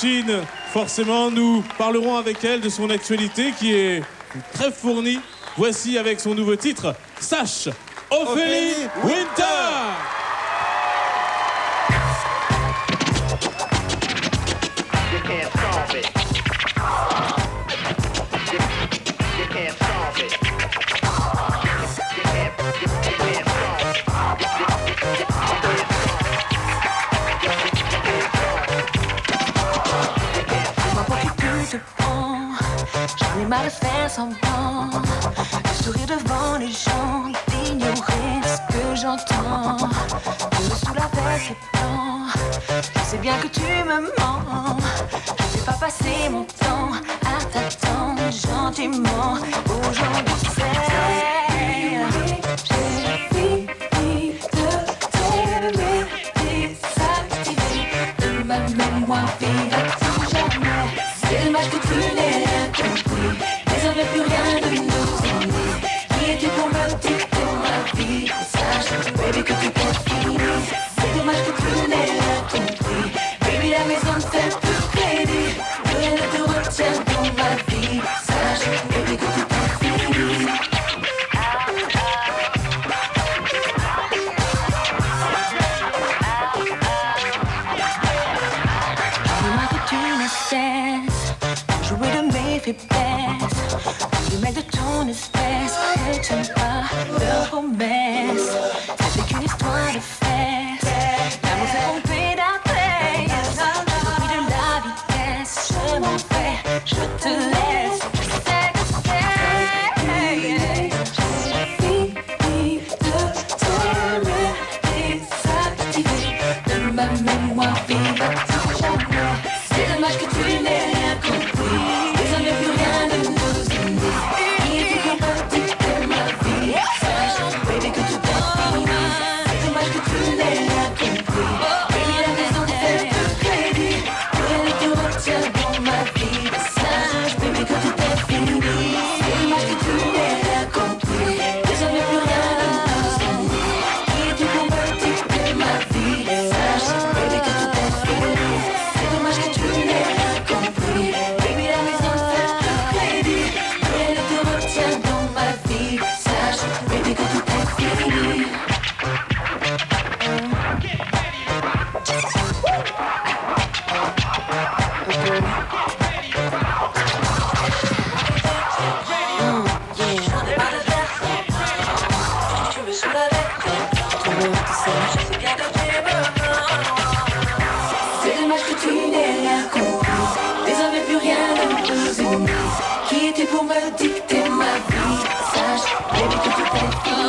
Chine, forcément, nous parlerons avec elle de son actualité qui est très fournie. Voici avec son nouveau titre, Sache, Ophélie Winter. J'en ai marre de faire semblant, de sourire devant les gens, d'ignorer ce que j'entends. Que sous la veste est blanc, je sais bien que tu me mens. Je vais pas passer mon temps à t'attendre gentiment. Aujourd'hui c'est, j'ai fini de t'aimer, désactiver de ma mémoire vive à tout jamais. C'est dommage que tu n'aies rien compris. Désormais plus rien de nous unir. Qui es-tu pour me dicter ma vie? Sache, baby, que tu t'es fini. C'est dommage que tu n'aies rien compris. Baby, la maison ne fait plus crédit. Rien ne te retient dans ma vie. Sache, baby, que tu t'es fini. Dis-moi que tu ne cesses jouer de mes faiblesses, les mecs de ton espèce ne tiennent pas leurs promesses. C'est qu'une histoire de fesses, l'amour s'est trompé d'adresse. Au prix de la vitesse, je m'en vais, je te laisse. Je sais que j'ai fini de t'aimer, désactiver de ma mémoire vive à tout jamais. C'est dommage que tu n'aies rien compris. Désormais plus rien ne nous unit. Qui est-tu pour me dicter ma vie? Sache, baby, que tout est fini. C'est dommage que tu n'aies rien compris. Baby, la maison ne fait plus crédit. Rien ne te retient dans ma vie. Sache, baby, que tout est fini. C'est dommage que tu n'aies rien compris. Désormais plus rien ne nous unit. Qui es-tu pour me dicter ma vie? Sache, baby, que tout est fini. C'est dommage que tu n'aies rien compris. Baby, la maison ne fait plus crédit. Rien ne te retient dans ma vie. Sache, baby, que tout est fini. C'est dommage que tu n'aies rien compris. Désormais plus rien ne nous unit. Qui es-tu pour me dicter ma vie? Sache, baby, que tout est fini.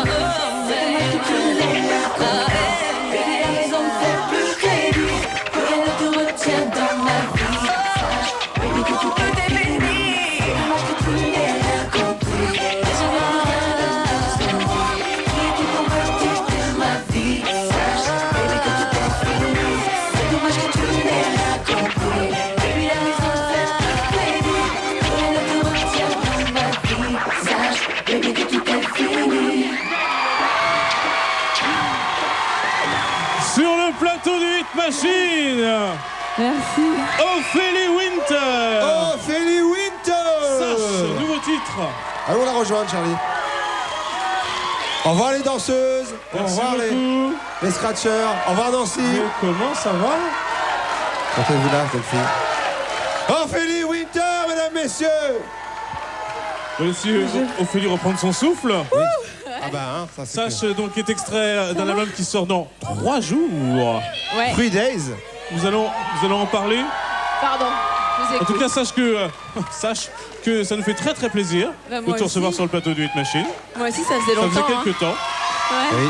C'est dommage que tu n'aies rien compris. Baby, la maison ne fait plus crédit. Rien ne te retient dans ma vie. Sache, baby, que tout est fini. C'est dommage que tu n'aies rien compris. Désormais plus rien ne nous unit. Qui es-tu pour me dicter ma vie? Sache, baby, que tout est fini. C'est dommage que tu n'aies rien compris. Baby, la maison ne fait plus crédit. Rien ne te retient dans ma vie. Sache, baby, que tout est fini. Sur le plateau du Hit Machine, Merci. Ophélie Winter. Ophélie Winter. Sache, nouveau titre. Allons la rejoindre, Charlie. Au revoir les danseuses. Au Merci revoir beaucoup. les scratchers. Au revoir Nancy. Mais comment ça va? Portez-vous là, cette fille. Ophélie Winter, mesdames, messieurs. Monsieur Ophélie reprendre son souffle. Ah bah, hein, ça c'est Sache donc est extrait d'un album qui sort dans 3 jours. Ouais. 3 days. Nous allons en parler. Pardon. Je vous En tout écoute. cas, sache que ça nous fait très très plaisir Bah, de moi te recevoir aussi. sur le plateau du Hit Machine. Moi aussi, ça faisait Ça longtemps. faisait quelques temps. Hein. Ouais. Oui.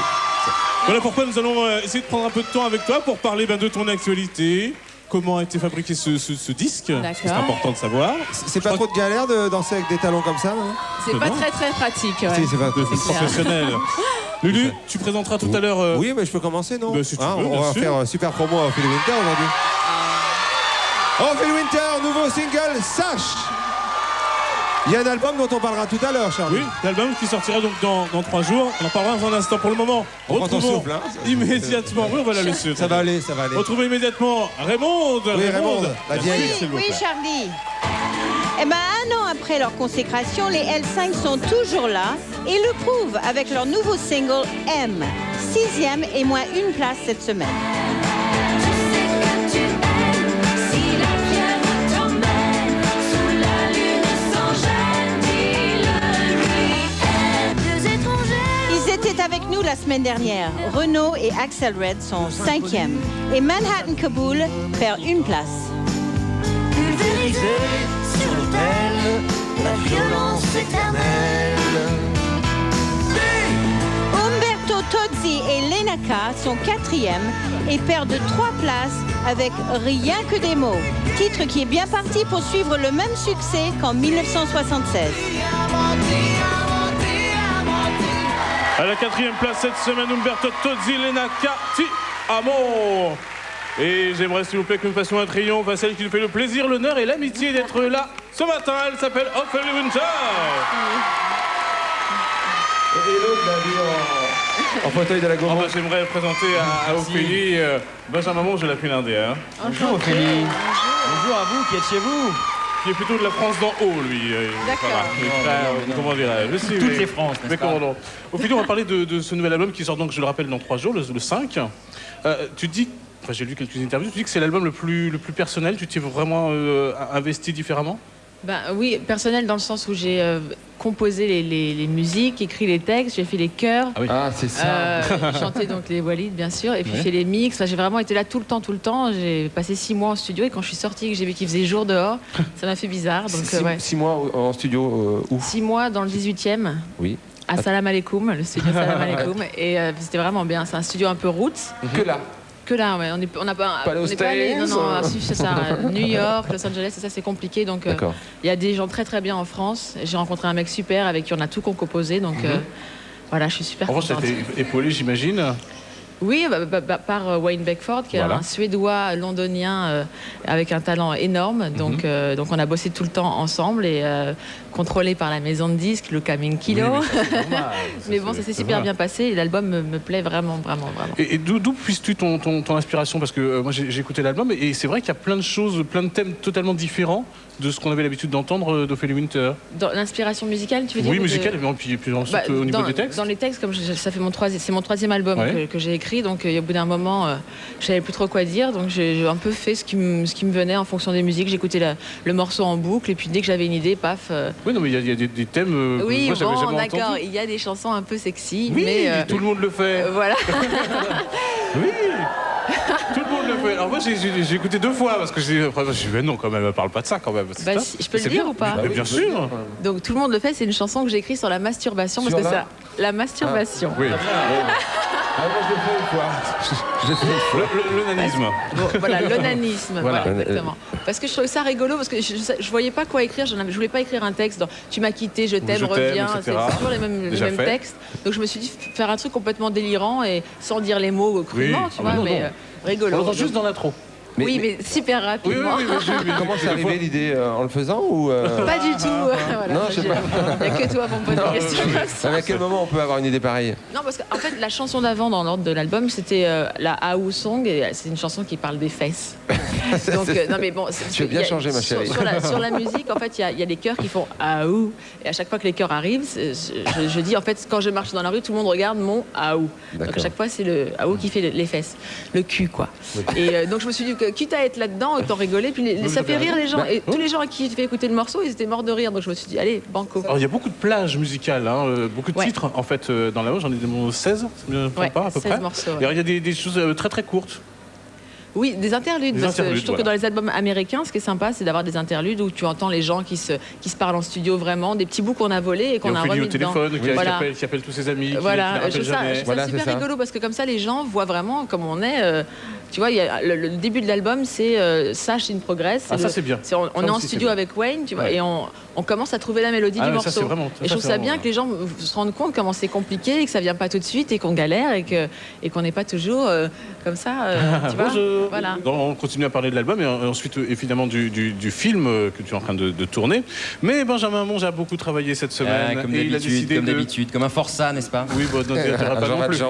Voilà pourquoi nous allons essayer de prendre un peu de temps avec toi pour parler de ton actualité. Comment a été fabriqué ce disque? Parce que c'est important de savoir. C'est pas trop de galère de danser avec des talons comme ça, non? C'est pas non. très très pratique. Ouais. Si, c'est pas De clair. professionnel. Lulu, tu présenteras tout à l'heure. Oui, mais je peux commencer, non? Bah, si tu veux, On bien va sûr. faire super promo à Ophélie Winter aujourd'hui. Ophélie Winter, nouveau single, Sache. Il y a un album dont on parlera tout à l'heure, Charlie. Oui, l'album qui sortira donc dans 3 jours. On en parlera dans un instant. Pour le moment, On prend ton retrouvons souffle, hein. immédiatement. Oui, on va la laisser. Ça va aller, ça va aller. Retrouvez immédiatement Raymonde. Oui, Raymonde, la vieille. Oui, s'il vous oui, plaît. Charlie. Eh ben, 1 an après leur consécration, les L5 sont toujours là et le prouvent avec leur nouveau single M. 6e et moins 1 place cette semaine. Ils étaient avec nous la semaine dernière. Renaud et Axel Red sont 5e et Manhattan Kaboul perd 1 place. Pulvérisé sur l'autel, la violence éternelle. Umberto Tozzi et Lenaka sont 4e et perdent 3 places avec Rien que des mots. Titre qui est bien parti pour suivre le même succès qu'en 1976. À la 4e place cette semaine, Umberto Tozzi, Lenaka, Ti Amo. Et j'aimerais s'il vous plaît que nous fassions un triomphe à celle qui nous fait le plaisir, l'honneur et l'amitié d'être là ce matin. Elle s'appelle Ophélie Winter. Et l'autre l'a vu en fauteuil de la Oh, gourde. bah, j'aimerais présenter à Ophélie Benjamin Monge de la Finlandais, hein, Bonjour Ophélie. Bonjour à vous qui êtes chez vous. qui est plutôt de la France d'en haut, lui. D'accord. Voilà. Mais frère, comment dirais-je Toutes les Frances, n'est-ce Mais pas? comment non. Ophélie, on va parler de ce nouvel album qui sort donc, je le rappelle, dans 3 jours, le 5. Tu dis, enfin j'ai lu quelques interviews, tu dis que c'est l'album le plus personnel, tu t'y es vraiment investi différemment? Ben, oui, personnel dans le sens où j'ai composé les musiques, écrit les textes, j'ai fait les chœurs. Ah oui. Ah, c'est ça. Chanté donc les Walid bien sûr et puis fait les mix. Enfin, j'ai vraiment été là tout le temps. J'ai passé 6 mois en studio et quand je suis sortie et que j'ai vu qu'il faisait jour dehors, ça m'a fait bizarre. Donc 6 mois en studio, où? 6 mois dans le 18e. Oui. À Salam Alaikum, le studio Salam Alaikum. Et c'était vraiment bien. C'est un studio un peu roots. Que là. Que là, ouais. On n'a pas, Pas aux on n'est pas allé. Non, States, non, c'est ça. New York, Los Angeles, et ça c'est compliqué. Donc D'accord. il y a des gens très très bien en France. J'ai rencontré un mec super avec qui on a tout concomposé. Donc voilà, je suis super En revanche, contente. c'était épaulé, j'imagine. Oui, par Wayne Beckford, qui est Voilà. un Suédois londonien avec un talent énorme. Donc, donc on a bossé tout le temps ensemble et contrôlé par la maison de disques, le Coming Kilo. Oui, mais ça, c'est normal. Mais bon, ça s'est super bien passé et l'album me plaît vraiment. Et d'où puisses-tu ton inspiration? Parce que moi j'ai écouté l'album et c'est vrai qu'il y a plein de choses, plein de thèmes totalement différents de ce qu'on avait l'habitude d'entendre d'Ophélie Winter. Dans l'inspiration musicale, tu veux dire? Oui, ou de- musicale, mais puis ensuite Bah, au niveau dans, des textes. Dans les textes, comme ça fait c'est mon 3e album Ouais. que j'ai écrit, donc au bout d'un moment, je savais plus trop quoi dire, donc j'ai un peu fait ce qui me venait en fonction des musiques. J'écoutais le morceau en boucle et puis dès que j'avais une idée, paf. Oui, non, mais il y a des thèmes que Oui, moi j'avais bon, jamais d'accord, entendus. il y a des chansons un peu sexy, Oui, mais tout le monde le fait. voilà. Oui, tout le monde le fait. Alors moi j'ai écouté 2 fois parce que j'ai dit mais non quand même, elle parle pas de ça quand même. C'est Bah, ça. si, je peux le C'est dire bien. ou pas? Mais bien sûr. Donc tout le monde le fait, c'est une chanson que j'ai écrite sur la masturbation, parce Sur que la- c'est la masturbation. Oui. Ah, moi, je l'ai fait une fois. Je l'ai fait une fois. L'onanisme. Bon, voilà, l'onanisme, Voilà. voilà, exactement. Parce que je trouvais ça rigolo, parce que je voyais pas quoi écrire, je voulais pas écrire un texte dans tu m'as quitté, je t'aime, je t'aime, reviens, etc. c'est toujours les mêmes Déjà fait. textes. Donc je me suis dit faire un truc complètement délirant et sans dire les mots crûment, Oui. tu Ah vois, bah non, mais non. rigolo. On l'entend juste dans l'intro. Oui, mais super Oui, rapidement. mais Comment c'est arrivé l'idée en le faisant ou Pas du tout. Voilà. Non, je sais pas. Il n'y a que toi pour me poser des questions comme ça. À quel moment on peut avoir une idée pareille? Non, parce qu'en fait, la chanson d'avant dans l'ordre de l'album, c'était la Aou Song, et c'est une chanson qui parle des fesses. Donc, non, mais bon. Tu as bien il y a- changé, ma chérie. Sur la musique, en fait, il y a les chœurs qui font Aou. Et à chaque fois que les chœurs arrivent, je dis, en fait, quand je marche dans la rue, tout le monde regarde mon Aou. Donc, à D'accord. chaque fois, c'est le Aou qui fait les fesses. Le cul, quoi. Et donc, je me suis dit que, quitte à être là-dedans, autant rigoler. Puis ça fait rire les gens. Et tous les gens à qui j'ai fait écouter le morceau, ils étaient morts de rire. Donc, je me suis dit, allez, banco. Alors il y a beaucoup de plages musicales, hein, beaucoup de Ouais. titres en fait dans la voix. J'en ai 16, je ne Ouais, pas à peu 16 près. morceaux, ouais. Et alors, il y a des choses très très courtes. Oui, des interludes. Des Parce que interludes, je trouve que dans les albums américains, ce qui est sympa, c'est d'avoir des interludes où tu entends les gens qui se parlent en studio vraiment, des petits bouts qu'on a volés et Et qu'on on a fait remis au téléphone, dedans. qui Voilà. appelle tous ses amis, qui Voilà, ne je trouve ça jamais. super Voilà, c'est super ça. rigolo parce que comme ça les gens voient vraiment comme on est. tu vois, il y a le début de l'album, c'est Sash in Progress. Ah, ça, c'est bien. On est en studio avec Wayne, tu vois, et on commence à trouver la mélodie du morceau. Ça, c'est vraiment, et je trouve ça bien que les gens se rendent compte comment c'est compliqué et que ça vient pas tout de suite et qu'on galère et qu'on n'est pas toujours comme ça. Tu vois. Bonjour. Voilà. Donc, on continue à parler de l'album et ensuite évidemment du film que tu es en train de tourner. Mais Benjamin Monge a beaucoup travaillé cette semaine. Comme et il a décidé d'habitude, comme un forçat, n'est-ce pas? Oui, bon, non, pas non plus.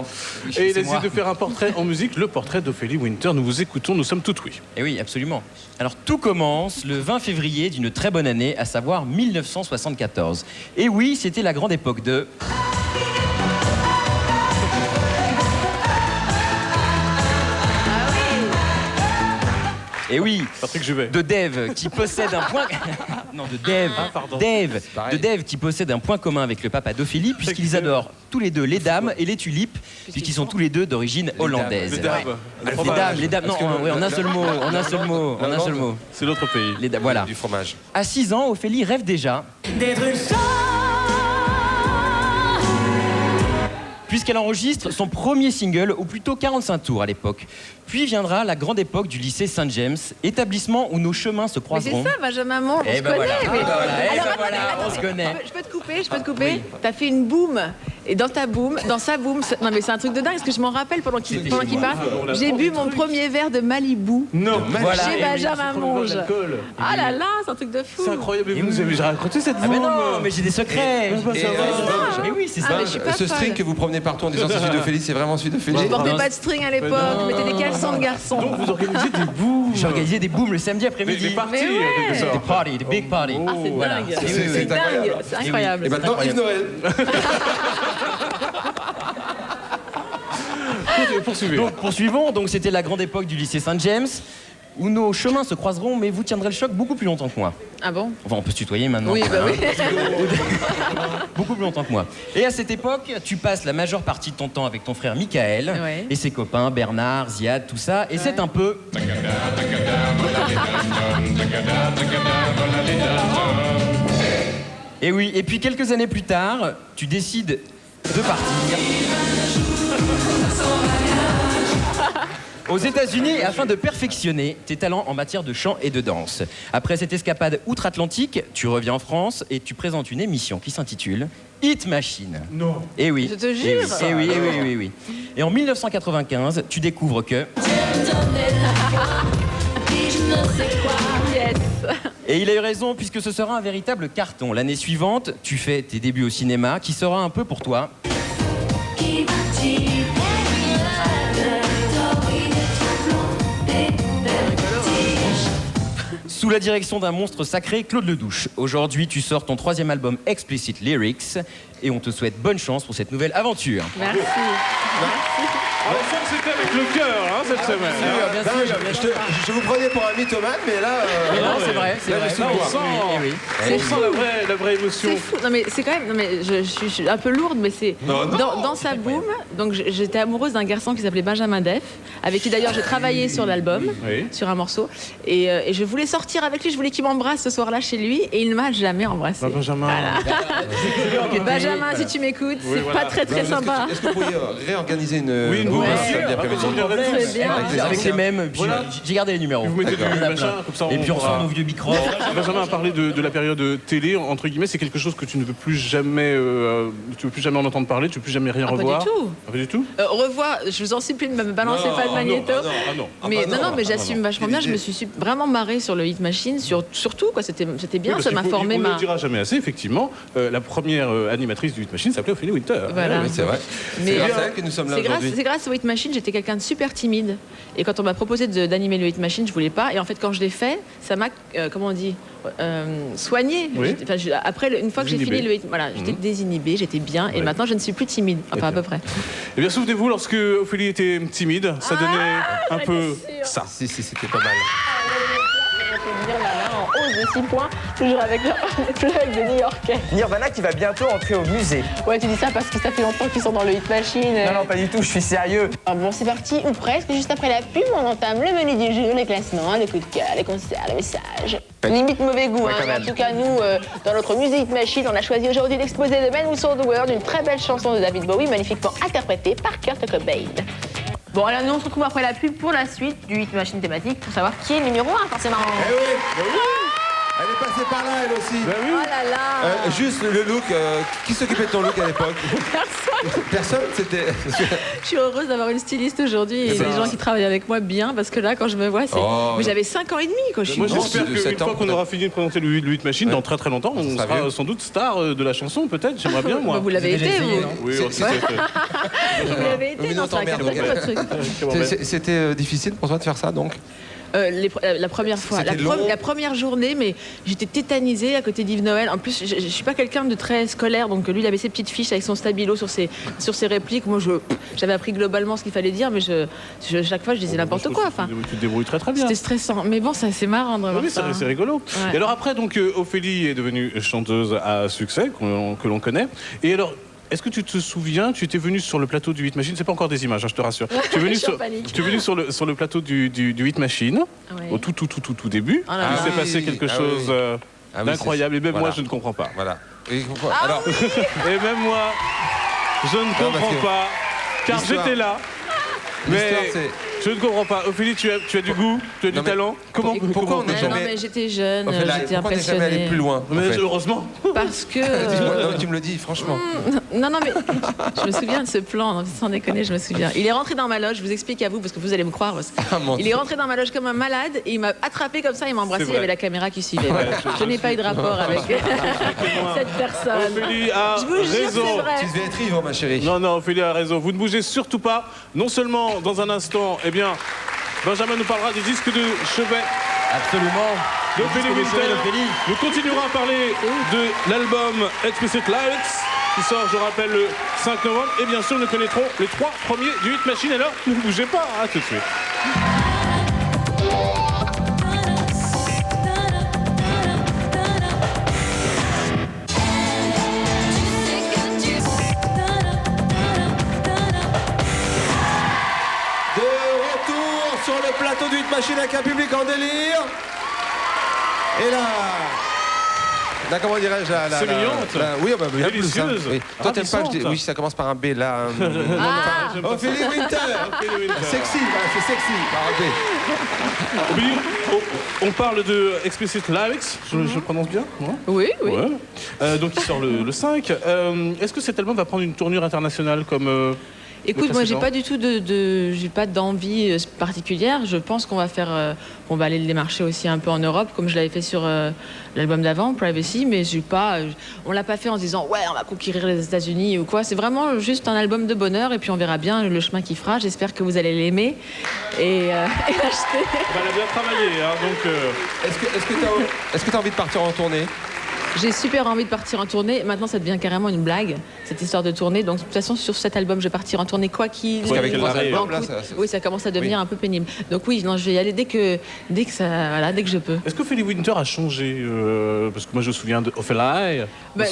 Et il a décidé moi. de faire un portrait en musique, le portrait d'Ophélie Winter. Nous vous écoutons, nous sommes tout oui. Et oui, absolument. Alors tout commence le 20 février d'une très bonne année, à savoir 1974. Et oui, c'était la grande époque de... Et oui, Patrick Juvet. de Dave qui possède un point... Non, de Dave. pardon. De Dave qui possède un point commun avec le papa d'Ophélie, puisqu'ils adorent tous les deux les dames et les tulipes, puisqu'ils sont tous les deux d'origine hollandaise. Les dames. Les dames, non, en un seul mot, en un seul mot. C'est l'autre pays. Les dames, voilà. Du fromage. À 6 ans, Ophélie rêve déjà, D'être une star. puisqu'elle enregistre son premier single, ou plutôt 45 tours à l'époque. Puis viendra la grande époque du lycée Saint-James, établissement où nos chemins se Mais c'est croiseront. ça, Benjamin Monge, on Eh se ben connaît. voilà, mais- ah ben voilà, eh ben Alors, voilà, attends, on se connaît. Je peux te couper. T'as fait une boum. Et dans ta boum, dans sa boum, non mais c'est un truc de dingue, parce que je m'en rappelle pendant qu'il parle. J'ai bu mon premier verre de Malibu. Non, Voilà, Chez eh oui. Benjamin Monge. Ah là là, c'est un truc de fou. C'est incroyable. Mais vous avez raconté cette Ah ben boum. non, mais j'ai des secrets. Mais oui, c'est Ah, ça. mais je suis pas Ce folle. string que vous promenez partout en disant c'est celui d'Ophélie, c'est vraiment celui d'Ophélie. Je portais non, pas de string à l'époque, je mettais des caleçons de garçon. Donc vous organisez des booms. J'ai organisé des booms le samedi après-midi. Des parties, Mais ouais. en quelque Des sorte. parties, des big parties. Ah, c'est Voilà. dingue. Oui, oui, C'est oui. dingue. C'est incroyable. Et maintenant, Yves Noël. Poursuivez. Donc poursuivons, donc c'était la grande époque du lycée Saint-James, où nos chemins se croiseront, mais vous tiendrez le choc beaucoup plus longtemps que moi. Ah bon? Enfin, on peut se tutoyer maintenant. Oui, bah oui. Beaucoup plus longtemps que moi. Et à cette époque, tu passes la majeure partie de ton temps avec ton frère Michael Ouais. et ses copains, Bernard, Ziad, tout ça. Et c'est un peu... Et oui, et puis quelques années plus tard, tu décides de partir aux États-Unis afin de perfectionner tes talents en matière de chant et de danse. Après cette escapade outre-Atlantique, tu reviens en France et tu présentes une émission qui s'intitule Hit Machine. Non. Et oui. Je te Eh jure. oui, eh oui, eh oui, eh oui, eh oui. Et en 1995, tu découvres que... Yes. Et il a eu raison, puisque ce sera un véritable carton. L'année suivante, tu fais tes débuts au cinéma, qui sera un peu pour toi... Sous la direction d'un monstre sacré, Claude Ledouche. Aujourd'hui, tu sors ton 3e album Explicit Lyrics et on te souhaite bonne chance pour cette nouvelle aventure. Merci. On sent que c'était avec le cœur hein, cette semaine. Bien Non, sûr. je vous prenais pour un mythomane, mais là. Mais non, c'est vrai, c'est là, vrai. je suis Là, on voir. sent, Oui, oui. on sent la vraie émotion. C'est fou. Non mais c'est quand même. Non mais je suis un peu lourde, mais c'est dans sa boum. Donc j'étais amoureuse d'un garçon qui s'appelait Benjamin Def, avec qui d'ailleurs j'ai travaillé sur l'album, Oui. sur un morceau, et je voulais sortir avec lui. Je voulais qu'il m'embrasse ce soir-là chez lui, et il ne m'a jamais embrassé. Bah, Benjamin. Benjamin, si tu m'écoutes, Oui, c'est voilà. pas très très sympa. Est-ce que vous pourriez réorganiser une. Oui, une boum, Ouais. bien sûr. samedi après-midi. Très bien. Avec les mêmes, puis Voilà. j'ai gardé les numéros. Vous mettez du Il y en a machin, plein. comme ça, Et on puis on pourra- sort nos vieux micros. Benjamin a parlé de la période télé, entre guillemets, c'est quelque chose que tu ne veux plus jamais, tu veux plus jamais en entendre parler, tu veux plus jamais rien Ah, pas du revoir. tout. Ah, pas du tout. Revois, je vous en supplie, ne me balancez pas de magnéto. Ah non. Mais bah non, mais j'assume vachement bien. Je me suis vraiment marrée sur le Hit Machine, surtout quoi. C'était bien, Oui, ça parce m'a qu'il faut- formé on ne ma. le dira jamais assez, effectivement. La première animatrice du Hit Machine s'appelait Ophélie Winter. Voilà. Oui, c'est vrai. Mais C'est grâce à elle que nous sommes là aujourd'hui. c'est grâce au Hit Machine, j'étais quelqu'un de super timide. Et quand on m'a proposé d'animer le Hit Machine, je voulais pas. Et en fait, quand je l'ai fait, ça m'a, comment on dit, soigné. Oui. Après, une fois que j'ai Désinhibé. fini le Hit, voilà, j'étais désinhibée, j'étais bien. Et Oui. maintenant, je ne suis plus timide. Enfin, à peu près. Eh bien, souvenez-vous, lorsque Ophélie était timide, ça donnait un peu ça. Si, c'était pas mal. En hausse de 6 points, toujours avec des New-Yorkais. Nirvana qui va bientôt entrer au musée. Ouais, tu dis ça parce que ça fait longtemps qu'ils sont dans le Hit Machine. Non, non, pas du tout, je suis sérieux. Alors bon, c'est parti, ou presque. Juste après la pub, on entame le menu du jour, les classements, les coups de cœur, les concerts, les messages. Limite mauvais goût, Ouais, hein. quand même. En tout cas, nous, dans notre musée Hit Machine, on a choisi aujourd'hui d'exposer The Man Who Sold the World, une très belle chanson de David Bowie, magnifiquement interprétée par Kurt Cobain. Bon, alors nous on se retrouve après la pub pour la suite du Hit Machine thématique pour savoir qui est numéro 1, forcément. Eh oui, bah oui. Elle est passée par là, elle aussi. Bah oui. Oh là là. Juste le look, qui s'occupait de ton look à l'époque? Personne. Personne, c'était... Je suis heureuse d'avoir une styliste aujourd'hui et C'est des ça. gens qui travaillent avec moi bien parce que là, quand je me vois, c'est. Oh. Mais j'avais 5 ans et demi quand je suis Moi venue. j'espère de qu'une 7 ans, fois qu'on aura fini de présenter le Hit Machine, dans très très longtemps, on sera sera vieux. sans doute star de la chanson, peut-être. J'aimerais bien, moi. Bah, vous l'avez Vous avez été, déjà essayé, vous. non Oui, C'est- on s'est fait. Vous l'avez été, Mais non, non, ça a t'emmerdes, cartonné, regarde. votre truc. C'était difficile pour toi de faire ça, donc? La première fois, C'était long. la première journée, mais j'étais tétanisée à côté d'Yves Noël. En plus, je suis pas quelqu'un de très scolaire, donc lui, il avait ses petites fiches avec son stabilo sur ses répliques. Moi, j'avais appris globalement ce qu'il fallait dire, mais chaque fois, je disais n'importe quoi. Enfin, Tu te débrouilles très très bien. c'était stressant. Mais bon, c'est marrant de revoir Oui, ça. c'est rigolo. Ouais. Et alors après, donc, Ophélie est devenue chanteuse à succès, que l'on connaît. Et alors, est-ce que tu te souviens, tu étais venue sur le plateau du Hit Machine, c'est pas encore des images, hein, je te rassure. Tu es venue Je suis en panique. tu es venue sur le plateau du Hit Machine, Ouais. au tout début. Oh là Il là. s'est Ah passé oui, quelque ah chose oui. Ah oui, d'incroyable. Et même voilà. moi, je ne comprends pas. Voilà. Et pourquoi Alors, Et même moi, je ne parce comprends que pas, car l'histoire- j'étais là. l'histoire, Mais c'est... je ne comprends pas. Ophélie, tu as du goût, tu as du Non, mais- talent. Comment Pourquoi on n'est Non, jamais... mais j'étais jeune, Ophélie, j'étais pourquoi on n'est jamais allé impressionnée. plus loin, en Mais fait heureusement. Parce que. Dis-moi, non, tu me le dis, franchement. Non, mais je me souviens de ce plan, non, sans déconner, je me souviens. Il est rentré dans ma loge, je vous explique à vous, parce que vous allez me croire. Ah, mon Il est rentré dans ma loge comme un malade, et il m'a attrapé comme ça, il m'a embrassé, C'est il y vrai. avait la caméra qui suivait. Je n'ai pas eu de rapport avec cette personne. Ophélie a Je vous jure, c'est raison. vrai. Tu devais être ivre, ma chérie. Non, Ophélie a raison. Vous ne bougez surtout pas. Non seulement, dans un instant, eh bien, Benjamin nous parlera des disques de chevet Absolument. d'Ophélie Le disque de chevet Winter. d'Ophélie. Nous continuerons à parler de l'album Explicit Lyrics, qui sort, je rappelle, le 5 novembre. Et bien sûr, nous connaîtrons les 3 premiers du Hit Machine. Alors, ne bougez pas, à tout de suite. De retour sur le plateau du Hit Machine avec un public en délire. Et là, comment dirais-je là, C'est mignon, ça. oui, bah, bien plus. Délicieuse. Oui. Toi, t'aimes pas que je dis- Ravissante. oui, ça commence par un B là. Ah, Ophélie Winter. Ophélie Winter. Sexy, voilà, c'est sexy. Par un B. Ophélie, on parle de Explicit Lyrics, je prononce bien, non? oui. Ouais. Donc il sort le 5. Est-ce que cet album va prendre une tournure internationale comme... Écoute, moi, j'ai précédent. pas du tout j'ai pas d'envie particulière. Je pense qu'on va faire, on va aller le démarcher aussi un peu en Europe, comme je l'avais fait sur l'album d'avant, Privacy. Mais j'ai pas, on l'a pas fait en se disant ouais, on va conquérir les États-Unis ou quoi. C'est vraiment juste un album de bonheur et puis on verra bien le chemin qu'il fera. J'espère que vous allez l'aimer et l'acheter. Bah, elle a bien travaillé, hein, donc... Est-ce que t'as envie de partir en tournée? J'ai super envie de partir en tournée. Maintenant, ça devient carrément une blague, cette histoire de tournée. Donc, de toute façon, sur cet album, je vais partir en tournée quoi qu'il Quoi Avec qu'il trois arrive. albums, là, coûte. ça... Oui, ça commence à devenir Oui. un peu pénible. Donc oui, non, je vais y aller dès que je peux. Est-ce que Ophélie Winter a changé parce que moi je me souviens de Ophélie, Bah,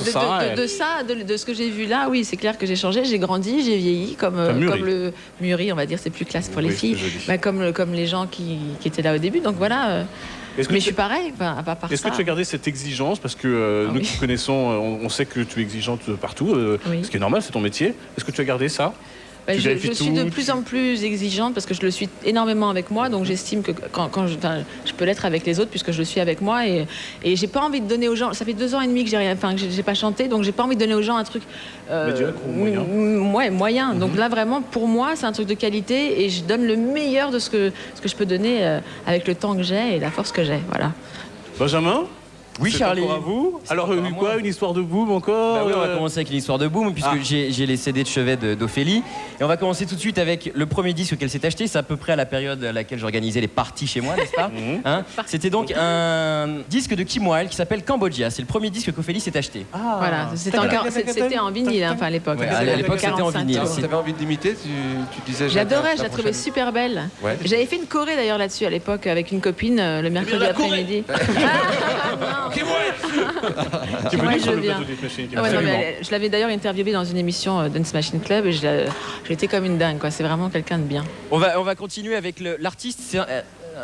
de ça, de ce que j'ai vu là, oui, c'est clair que j'ai changé, j'ai grandi, j'ai vieilli, comme mûri. le mûri, on va dire, c'est plus classe pour les Oui, filles, c'est joli. bah, comme les gens qui étaient là au début. Donc voilà. Est-ce que Mais tu- je suis pareil, enfin, à part Est-ce ça. que tu as gardé cette exigence parce que Ah nous oui. qui te connaissons, on sait que tu es exigeante partout, Oui. ce qui est normal, c'est ton métier. Est-ce que tu as gardé ça? Bah, Tu je vérifies suis de tout, plus en plus exigeante parce que je le suis énormément avec moi, donc j'estime que quand je peux l'être avec les autres puisque je le suis avec moi et j'ai pas envie de donner aux gens. Ça fait 2 ans et demi que j'ai pas chanté, donc j'ai pas envie de donner aux gens un truc Médiocre ou moyen? Ouais, moyen. Donc là vraiment pour moi c'est un truc de qualité et je donne le meilleur de ce que je peux donner avec le temps que j'ai et la force que j'ai. Voilà. Benjamin? Oui, C'est Charlie. encore à vous. Alors, encore à quoi, moi. une histoire de boom encore Bah oui, on va commencer avec une histoire de boom, puisque Ah. j'ai les CD de chevet d'Ophélie. Et on va commencer tout de suite avec le premier disque qu'elle s'est acheté. C'est à peu près à la période à laquelle j'organisais les parties chez moi, n'est-ce pas Mhm. Hein C'était donc un disque de Kim Wilde qui s'appelle Cambodgia. C'est le premier disque qu'Ophélie s'est acheté. Ah. Voilà, c'était en vinyle hein, enfin, à l'époque. Ouais, à l'époque, c'était en 45 vinyle. tours. Si t'avais envie de l'imiter, tu disais... J'adorais, je la prochaine. trouvais super belle. Ouais. J'avais fait une choré d'ailleurs là-dessus à l'époque avec une copine le mercredi la choré. après-midi. Tu Moi, veux je sur le viens. plateau du Machine, Ah ouais, non, absolument. mais je l'avais d'ailleurs interviewée dans une émission Dance Machine Club et j'ai été comme une dingue. Quoi. C'est vraiment quelqu'un de bien. On va continuer avec l'artiste. C'est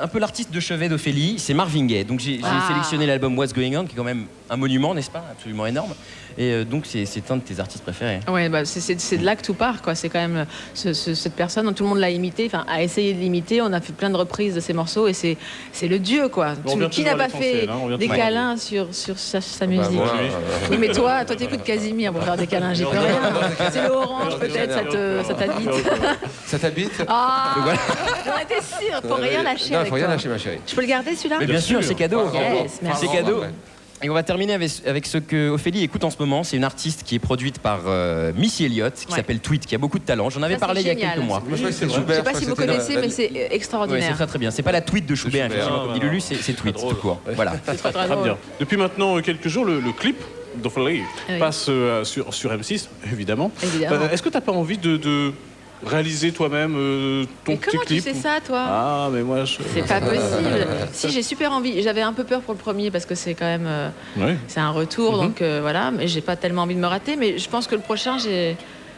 un peu l'artiste de chevet d'Ophélie, c'est Marvin Gaye. Donc j'ai sélectionné l'album What's Going On, qui est quand même un monument, n'est-ce pas? Absolument énorme. Et donc c'est un de tes artistes préférés. Ouais, bah, c'est de là que tout part, quoi. C'est quand même cette personne, tout le monde l'a imité, enfin a essayé de l'imiter. On a fait plein de reprises de ses morceaux et c'est le dieu, quoi. Qui n'a pas fait des câlins sur sa musique? Oui, mais toi t'écoutes Casimir pour faire des câlins, j'y peux rien. C'est le orange, peut-être, ça t'habite. Ça t'habite? Ah, j'en étais sûre, faut rien lâcher. Non, faut rien lâcher, ma chérie. Je peux le garder celui-là? Mais bien sûr, c'est cadeau. Yes, merci. C'est cadeau. Et on va terminer avec ce que Ophélie écoute en ce moment. C'est une artiste qui est produite par Missy Elliott, qui s'appelle Tweet, qui a beaucoup de talent. J'en avais parlé il y a quelques mois. Moi, je crois que c'est Je Schubert. sais pas si vous connaissez, mais c'est Ouais, extraordinaire. c'est très bien. C'est pas la Tweet de Schubert, effectivement, comme dit Lulu, c'est Tweet, tout court. Voilà. C'est très Très drôle. bien. Depuis maintenant quelques jours, le clip d'Ophélie passe sur M6, évidemment. Est-ce que t'as pas envie de réaliser toi-même ton Mais petit comment tu clip? sais ça, toi? Ah, mais moi, C'est pas possible. Si, j'ai super envie. J'avais un peu peur pour le premier parce que c'est quand même c'est un retour, donc voilà. Mais j'ai pas tellement envie de me rater. Mais je pense que le prochain,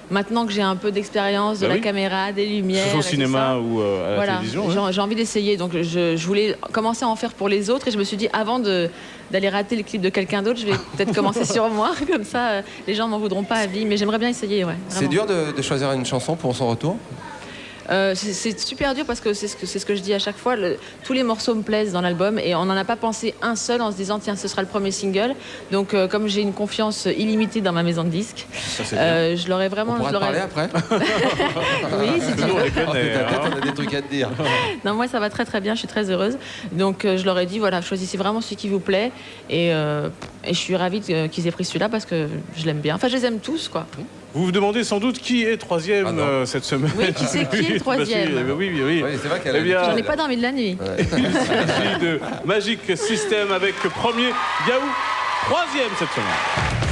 maintenant que j'ai un peu d'expérience de la caméra, des lumières, que ce soit au et tout cinéma ça, ou à la télévision. j'ai envie d'essayer. Donc je voulais commencer à en faire pour les autres et je me suis dit avant d'aller rater le clip de quelqu'un d'autre, je vais peut-être commencer sur moi. Comme ça, les gens m'en voudront pas à vie. Mais j'aimerais bien essayer, ouais. C'est dur de choisir une chanson pour son retour? C'est super dur parce que c'est ce que je dis à chaque fois. Tous les morceaux me plaisent dans l'album et on n'en a pas pensé un seul en se disant tiens, ce sera le premier single. Donc comme j'ai une confiance illimitée dans ma maison de disques, je l'aurais vraiment. On pourra te parler après? Oui, si tu veux. On les connaît, On a des trucs à te dire. Non, moi ça va très très bien, je suis très heureuse. Donc je leur ai dit voilà, choisissez vraiment celui qui vous plaît et je suis ravie qu'ils aient pris celui-là parce que je l'aime bien. Enfin, je les aime tous, quoi. Vous vous demandez sans doute qui est troisième cette semaine. Oui, qui c'est qui est troisième? Oui. C'est vrai qu'elle J'en ai pas dormi de la nuit. Il s'agit de Magic System avec premier Yaou, troisième cette semaine.